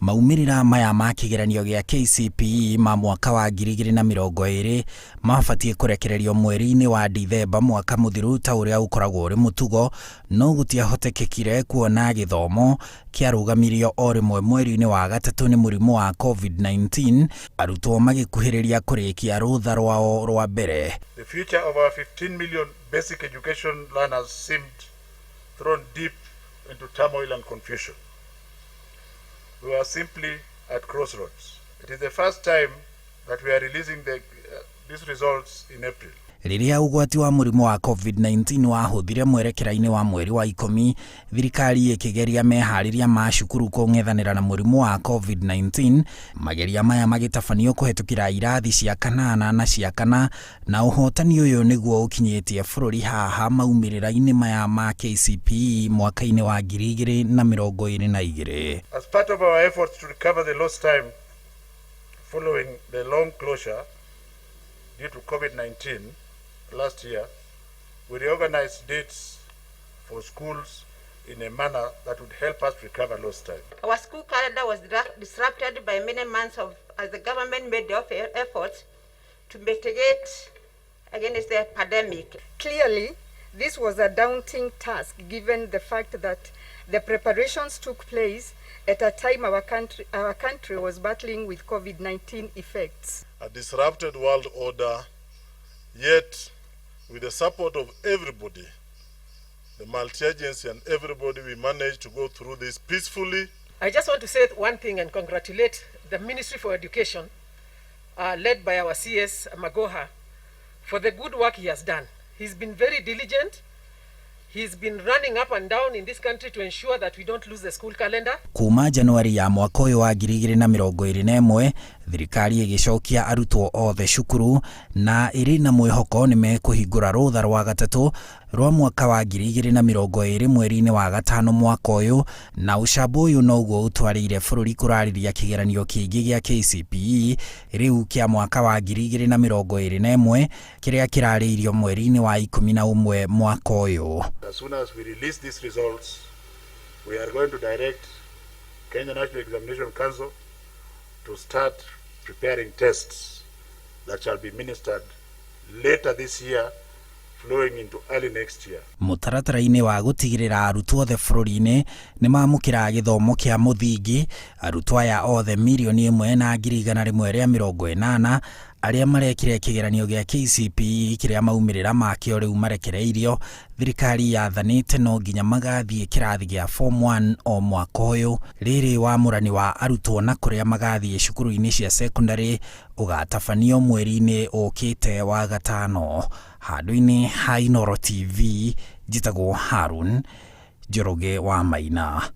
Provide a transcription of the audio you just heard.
Maumirira maya ma kigeranio gya KCPE ma mwaka wa 2020 mabatie kurekererio mweri-ini wa Dithemba mwaka muthiru ta uria ukoragwo uri mutugo, no gutiahotekekire kuona githomo kiarugamirio o rimwe mweri-ini wa gatatu ni murimu wa COVID-19, arutwo magikuhiriria kurikia rutha rwao rwa mbere. The future of our 15 million basic education learners seemed thrown deep into turmoil and confusion. We were simply at crossroads. It is the first time that we are releasing these results in April. Riria ugwati wa murimu wa COVID-19 wahuthire mwerekera-ini wa mweri wa 10, thirikari ikigeria mehariria ma cukuru kung'ethanira na murimu wa COVID-19, mageria maya magitafanio kuhetukira irathi cia kanana na cia kana, na uhotani uyu niguo ukinyitie bururi haha maumirira-ini maya ma KCPE mwaka-ini wa 2022. As part of our efforts to recover the lost time following the long closure due to COVID-19 last year, we reorganized dates for schools in a manner that would help us recover lost time. Our school calendar was disrupted by many months as the government made the efforts to mitigate against the pandemic. Clearly, this was a daunting task given the fact that the preparations took place at a time our country was battling with COVID-19 effects. A disrupted world order, yet with the support of everybody, the multi-agency and everybody, we managed to go through this peacefully. I just want to say one thing and congratulate the Ministry for Education, led by our CS Magoha, for the good work he has done. He's been very diligent. He's been running up and down in this country to ensure that we don't lose the school calendar. Kuma Januari ya mwaka uyu wa 2021, thirikari igicokia arutwo othe cukuru na iri na mwihoko ni mekuhingura rutha rwa gatatu rwa mwaka wa 2020 mweri-ini wa gatano mwaka uyu, na ucambu uyu noguo utwarire bururi kurariria kigeranio kingi gya KCPE riu kia mwaka wa 2021 kiria kirariirio mweri-ini wa 11 mwaka uyu. As soon as we release these results, we are going to direct Kenya National Examination Council to start preparing tests that shall be administered later this year, flowing into early next year. Mutaratara-ini wa gutigirira arutwo othe bururi-ini ni mamukira githomo kia muthingi, arutwo aya othe 1,180,080 aria marekire kigeranio gya KCPE kiria maumirira makio riu marekereirio, thirikari yathanite no nginya magathie kirathi gya form 1 o mwaka uyu. Riri wa murani wa arutwo na kuria magathie cukuru-ini cia secondary ugatafanio mweri-ini ukite wa gatano. Handu-ini ha Inooro TV, njitagwo Harun Njoroge wa Maina.